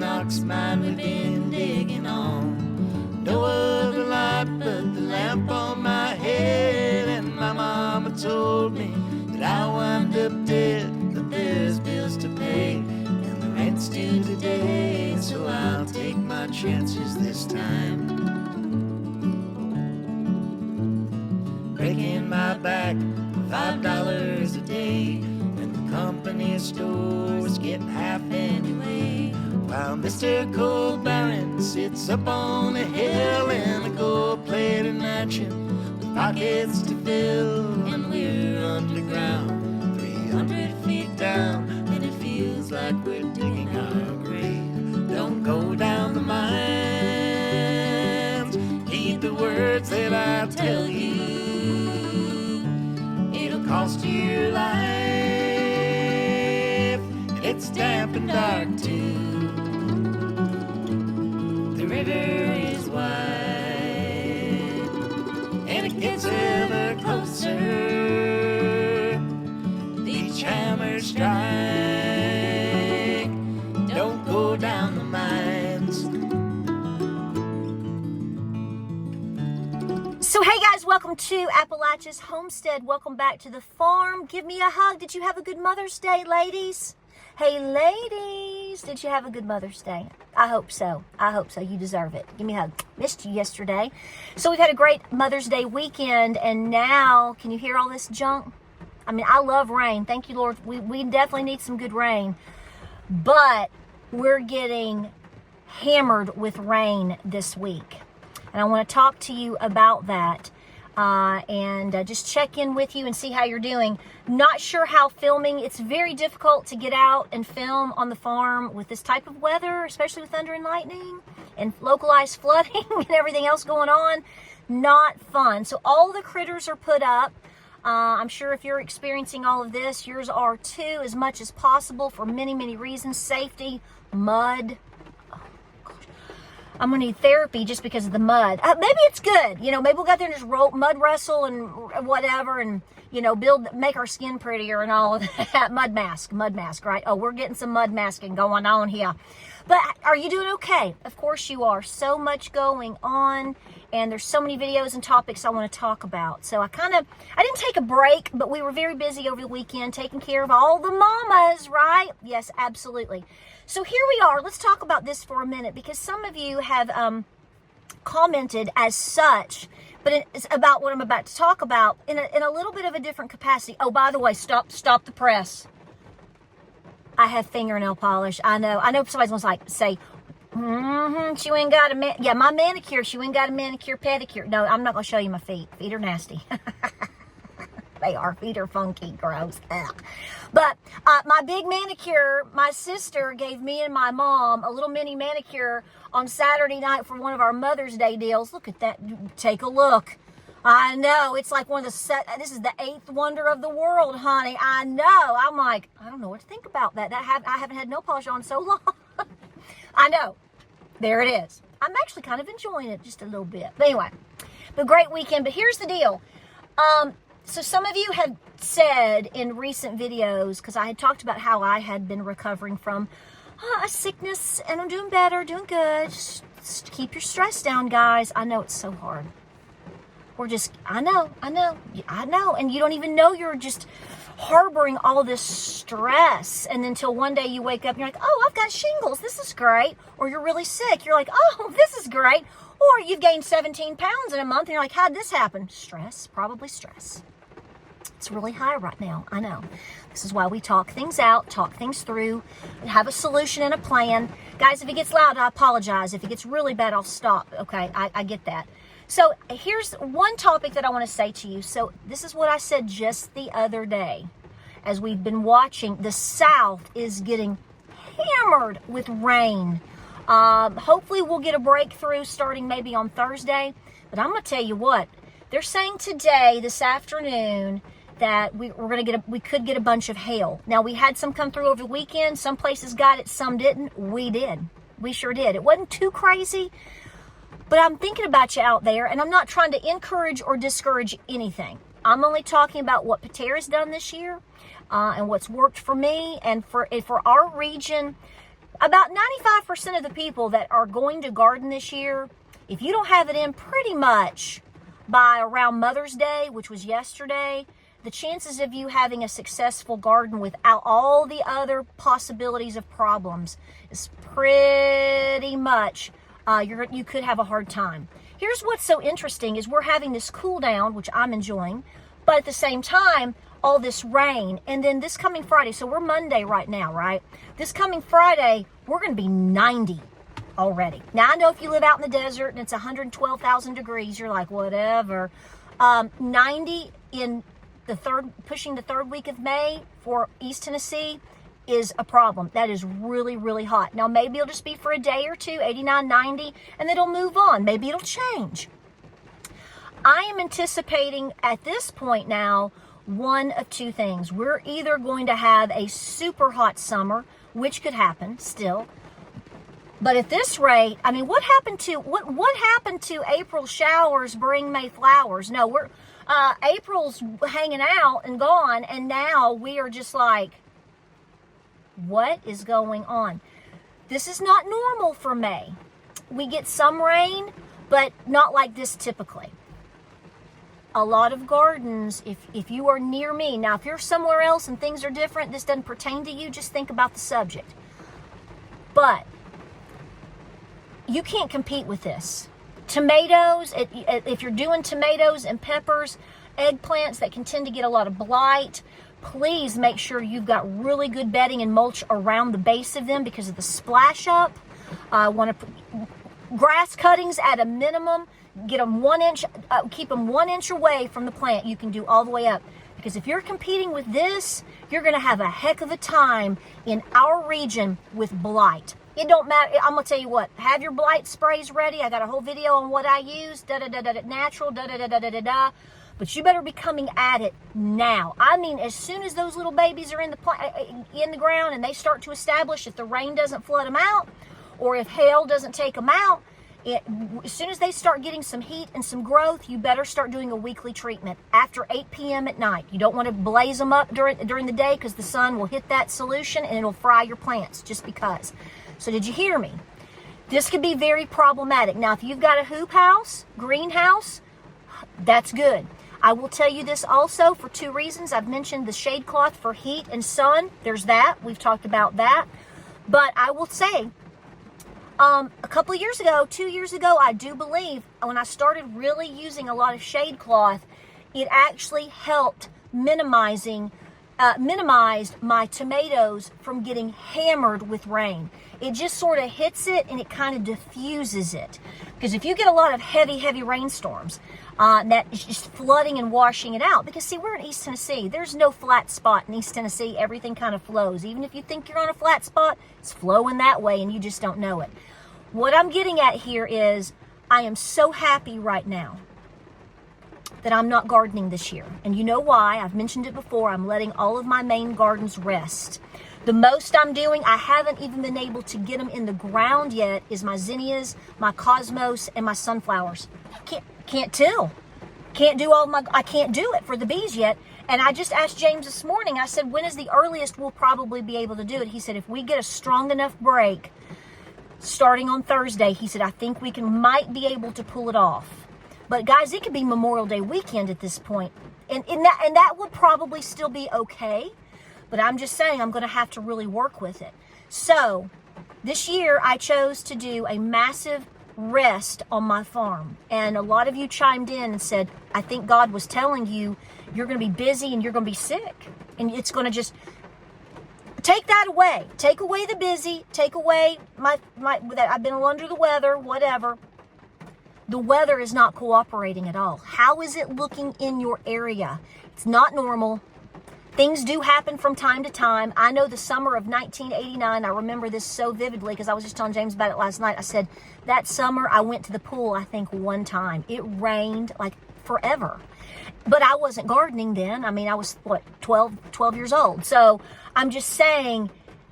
an ox mine we've been digging on. No other light but the lamp on my head. And my mama told me that I'll wind up dead, but there's bills to pay, and the rent's due today, so I'll take my chances this time. Breaking my back for $5 a day, when the company store's getting half anyway, while Mr. Cold Baron sits up on a hill in a gold-plated mansion with pockets to fill, and we're underground 300 feet down, and it feels like we're digging our grave. Don't go down the mines, heed the words that I tell you, it'll cost you your life, and it's damp and dark too. The river is wide, and it gets ever closer. Each hammer strike, don't go down the mines. So hey guys, welcome to Appalachia's Homestead. Welcome back to the farm. Give me a hug. Did you have a good Mother's Day, ladies? Hey ladies, did you have a good Mother's Day? I hope so. I hope so. You deserve it. Give me a hug. Missed you yesterday. So we've had a great Mother's Day weekend, and now, can you hear all this junk? I mean, I love rain. Thank you, Lord. We definitely need some good rain. But we're getting hammered with rain this week. And I want to talk to you about that and just check in with you and see how you're doing. Not sure how filming. It's very difficult to get out and film on the farm with this type of weather, especially with thunder and lightning and localized flooding and everything else going on. Not fun. So all the critters are put up. I'm sure if you're experiencing all of this, yours are too, as much as possible for many, many reasons. Safety, mud. Oh, gosh. I'm going to need therapy just because of the mud. Maybe it's good. You know, maybe we'll go out there and just mud wrestle and whatever and, you know, make our skin prettier and all of that. Mud mask, right? Oh, we're getting some mud masking going on here. But are you doing okay? Of course you are. So much going on, and there's so many videos and topics I want to talk about. So I didn't take a break, but we were very busy over the weekend taking care of all the mamas, right? Yes, absolutely. So here we are. Let's talk about this for a minute, because some of you have commented as such, but it's about what I'm about to talk about in a little bit of a different capacity. Oh, by the way, stop the press. I have fingernail polish. I know somebody's going to say, she ain't got my manicure. She ain't got a manicure, pedicure. No, I'm not going to show you my feet. Feet are nasty. They are. Feet are funky, gross. Ugh. But my big manicure, my sister gave me and my mom a little mini manicure on Saturday night for one of our Mother's Day deals. Look at that. Take a look. I know. It's like one of this is the 8th wonder of the world, honey. I know. I'm like, I don't know what to think about that. I haven't had nail polish on so long. I know. There it is. I'm actually kind of enjoying it just a little bit. But anyway, the great weekend. But here's the deal. So some of you had said in recent videos, because I had talked about how I had been recovering from a sickness, and I'm doing better, doing good. Just keep your stress down, guys. I know it's so hard. I know. And you don't even know you're just harboring all this stress. And until one day you wake up and you're like, oh, I've got shingles. This is great. Or you're really sick. You're like, oh, this is great. Or you've gained 17 pounds in a month and you're like, how'd this happen? Stress, probably stress. It's really high right now. I know. This is why we talk things out, talk things through, and have a solution and a plan. Guys, if it gets loud, I apologize. If it gets really bad, I'll stop. Okay, I get that. So here's one topic that I want to say to you. So this is what I said just the other day. As we've been watching, the South is getting hammered with rain. Hopefully we'll get a breakthrough starting maybe on Thursday. But I'm going to tell you what. They're saying today, this afternoon, that we could get a bunch of hail. Now, we had some come through over the weekend. Some places got it, some didn't. We did. We sure did. It wasn't too crazy. But I'm thinking about you out there, and I'm not trying to encourage or discourage anything. I'm only talking about what Patara's done this year and what's worked for me and for our region. About 95% of the people that are going to garden this year, if you don't have it in pretty much by around Mother's Day, which was yesterday, the chances of you having a successful garden without all the other possibilities of problems is pretty much, you could have a hard time. Here's what's so interesting is we're having this cool down, which I'm enjoying, but at the same time, all this rain. And then this coming Friday, so we're Monday right now, right? This coming Friday, we're going to be 90 already. Now, I know if you live out in the desert and it's 112,000 degrees, you're like, whatever. 90 in pushing the third week of May for East Tennessee is a problem. That is really, really hot. Now, maybe it'll just be for a day or two, 89, 90, and then it'll move on. Maybe it'll change. I am anticipating at this point now one of two things. We're either going to have a super hot summer, which could happen still. But at this rate, I mean, what happened to April showers bring May flowers? No, April's hanging out and gone, and now we are just like, what is going on? This is not normal for May. We get some rain, but not like this typically. A lot of gardens, if you are near me, now if you're somewhere else and things are different, this doesn't pertain to you, just think about the subject. But you can't compete with this. Tomatoes, if you're doing tomatoes and peppers, eggplants that can tend to get a lot of blight, please make sure you've got really good bedding and mulch around the base of them because of the splash up. Grass cuttings at a minimum. Get them 1 inch, keep them 1 inch away from the plant. You can do all the way up. Because if you're competing with this, you're going to have a heck of a time in our region with blight. It don't matter. I'm going to tell you what. Have your blight sprays ready. I got a whole video on what I use. Natural. But you better be coming at it now. I mean, as soon as those little babies are in the ground and they start to establish, if the rain doesn't flood them out, or if hail doesn't take them out, as soon as they start getting some heat and some growth, you better start doing a weekly treatment after 8 p.m. at night. You don't want to blaze them up during the day because the sun will hit that solution and it'll fry your plants just because. So did you hear me? This could be very problematic. Now, if you've got a hoop house, greenhouse, that's good. I will tell you this also for two reasons. I've mentioned the shade cloth for heat and sun. There's that. We've talked about that. But I will say, a couple of years ago, 2 years ago, I do believe when I started really using a lot of shade cloth, it actually helped minimized my tomatoes from getting hammered with rain. It just sort of hits it and it kind of diffuses it. Because if you get a lot of heavy rainstorms, that is just flooding and washing it out. Because see, we're in East Tennessee. There's no flat spot in East Tennessee. Everything kind of flows. Even if you think you're on a flat spot, it's flowing that way and you just don't know it. What I'm getting at here is I am so happy right now that I'm not gardening this year. And you know why? I've mentioned it before. I'm letting all of my main gardens rest. The most I'm doing, I haven't even been able to get them in the ground yet, is my zinnias, my cosmos, and my sunflowers. Can't till. I can't do it for the bees yet. And I just asked James this morning, I said, when is the earliest we'll probably be able to do it? He said, if we get a strong enough break, starting on Thursday, he said, I think we might be able to pull it off. But guys, it could be Memorial Day weekend at this point. And that would probably still be okay. But I'm just saying I'm going to have to really work with it. So this year I chose to do a massive rest on my farm. And a lot of you chimed in and said, I think God was telling you you're going to be busy and you're going to be sick. And it's going to just take that away. Take away the busy. Take away that I've been under the weather, whatever. The weather is not cooperating at all. How is it looking in your area? It's not normal. Things do happen from time to time. I know the summer of 1989, I remember this so vividly because I was just telling James about it last night. I said, that summer I went to the pool, I think, one time. It rained like forever. But I wasn't gardening then. I mean, I was, 12 years old. So I'm just saying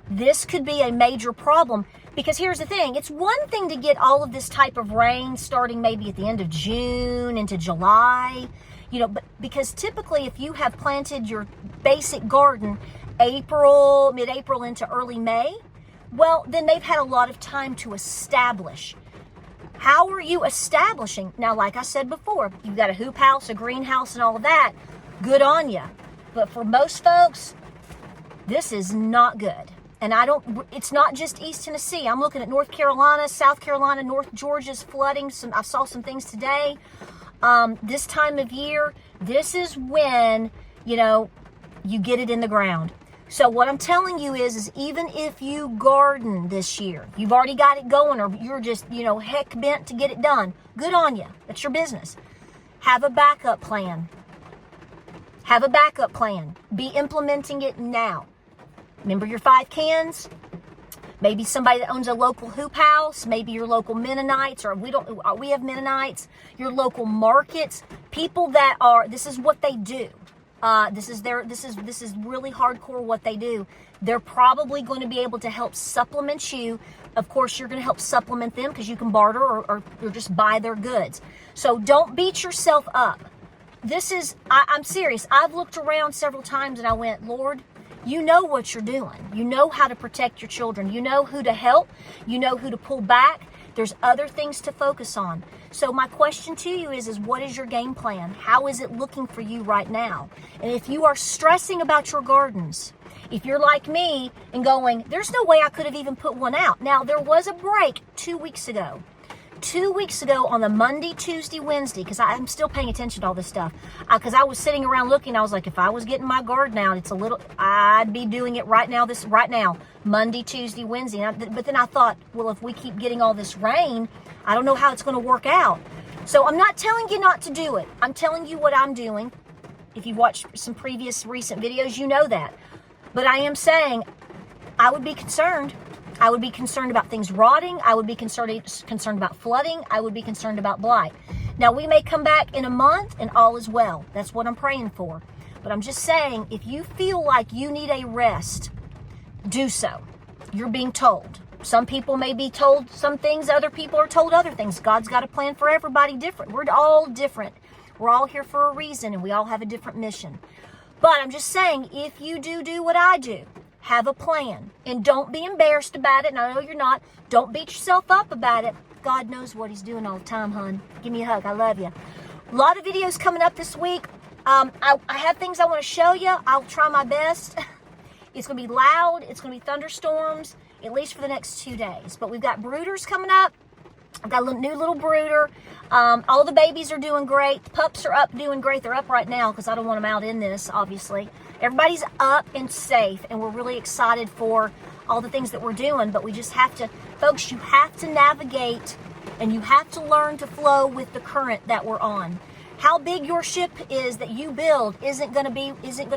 this could be a major problem. Because here's the thing, it's one thing to get all of this type of rain starting maybe at the end of June into July, but because typically if you have planted your basic garden mid-April into early May, well, then they've had a lot of time to establish. How are you establishing? Now, like I said before, you've got a hoop house, a greenhouse, and all of that. Good on you. But for most folks, this is not good. And it's not just East Tennessee. I'm looking at North Carolina, South Carolina, North Georgia's flooding. I saw some things today. This time of year, this is when, you get it in the ground. So what I'm telling you is even if you garden this year, you've already got it going, or you're just, heck bent to get it done. Good on you. That's your business. Have a backup plan. Have a backup plan. Be implementing it now. Remember your 5 cans? Maybe somebody that owns a local hoop house, maybe your local Mennonites, or we have Mennonites, your local markets, people that this is what they do. This is really hardcore what they do. They're probably going to be able to help supplement you. Of course, you're going to help supplement them because you can barter or just buy their goods. So don't beat yourself up. I'm serious. I've looked around several times and I went, Lord, you know what you're doing. You know how to protect your children. You know who to help. You know who to pull back. There's other things to focus on. So my question to you is what is your game plan? How is it looking for you right now? And if you are stressing about your gardens, if you're like me and going, there's no way I could have even put one out. Now, there was a break 2 weeks ago. 2 weeks ago on the Monday, Tuesday, Wednesday, because I'm still paying attention to all this stuff. Because I was sitting around looking, I was like, if I was getting my garden out, I'd be doing it right now, Monday, Tuesday, Wednesday. But then I thought, well, if we keep getting all this rain, I don't know how it's going to work out. So I'm not telling you not to do it. I'm telling you what I'm doing. If you've watched some recent videos, you know that. But I am saying I would be concerned. I would be concerned about things rotting. I would be concerned about flooding. I would be concerned about blight. Now, we may come back in a month and all is well. That's what I'm praying for. But I'm just saying, if you feel like you need a rest, do so. You're being told. Some people may be told some things. Other people are told other things. God's got a plan for everybody different. We're all different. We're all here for a reason, and we all have a different mission. But I'm just saying, if you do what I do, have a plan. And don't be embarrassed about it. And I know you're not. Don't beat yourself up about it. God knows what he's doing all the time, hon. Give me a hug. I love you. A lot of videos coming up this week. I have things I want to show you. I'll try my best. It's going to be loud. It's going to be thunderstorms, at least for the next 2 days. But we've got brooders coming up. I've got a new little brooder. All the babies are doing great. The pups are up doing great. They're up right now because I don't want them out in this, obviously. Everybody's up and safe, and we're really excited for all the things that we're doing. But we just have to, folks, you have to navigate, and you have to learn to flow with the current that we're on. How big your ship is that you build isn't going to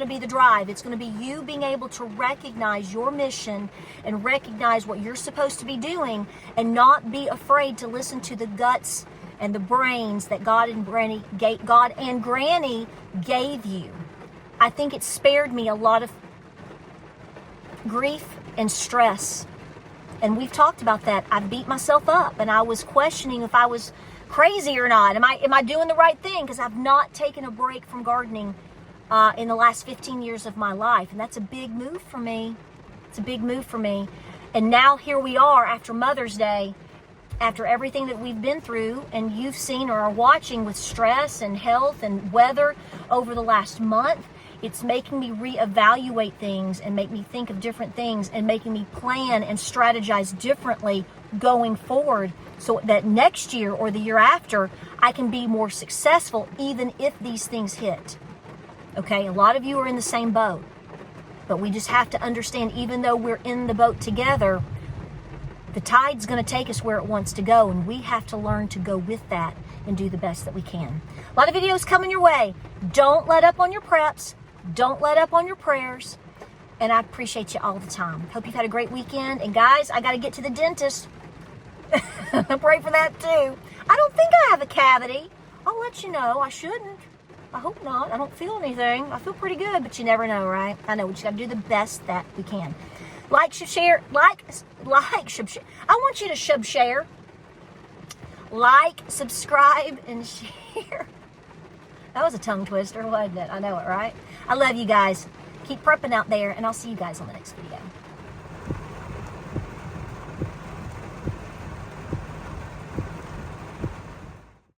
be the drive. It's going to be you being able to recognize your mission and recognize what you're supposed to be doing, and not be afraid to listen to the guts and the brains that God and Granny gave you. I think it spared me a lot of grief and stress. And we've talked about that. I beat myself up, and I was questioning if I was crazy or not. Am I doing the right thing? Because I've not taken a break from gardening in the last 15 years of my life. And that's a big move for me. It's a big move for me. And now here we are after Mother's Day, after everything that we've been through and you've seen or are watching with stress and health and weather over the last month. It's making me reevaluate things and make me think of different things and making me plan and strategize differently going forward, so that next year or the year after, I can be more successful even if these things hit. Okay, a lot of you are in the same boat, but we just have to understand, even though we're in the boat together, the tide's going to take us where it wants to go, and we have to learn to go with that and do the best that we can. A lot of videos coming your way. Don't let up on your preps. Don't let up on your prayers. And I appreciate you all the time. Hope you've had a great weekend. And guys, I got to get to the dentist. Pray for that too. I don't think I have a cavity. I'll let you know. I shouldn't. I hope not. I don't feel anything. I feel pretty good, but you never know, right? I know. We just got to do the best that we can. Like, share. I want you to share. Like, subscribe, and share. That was a tongue twister, wasn't it? I know it, right? I love you guys. Keep prepping out there, and I'll see you guys on the next video.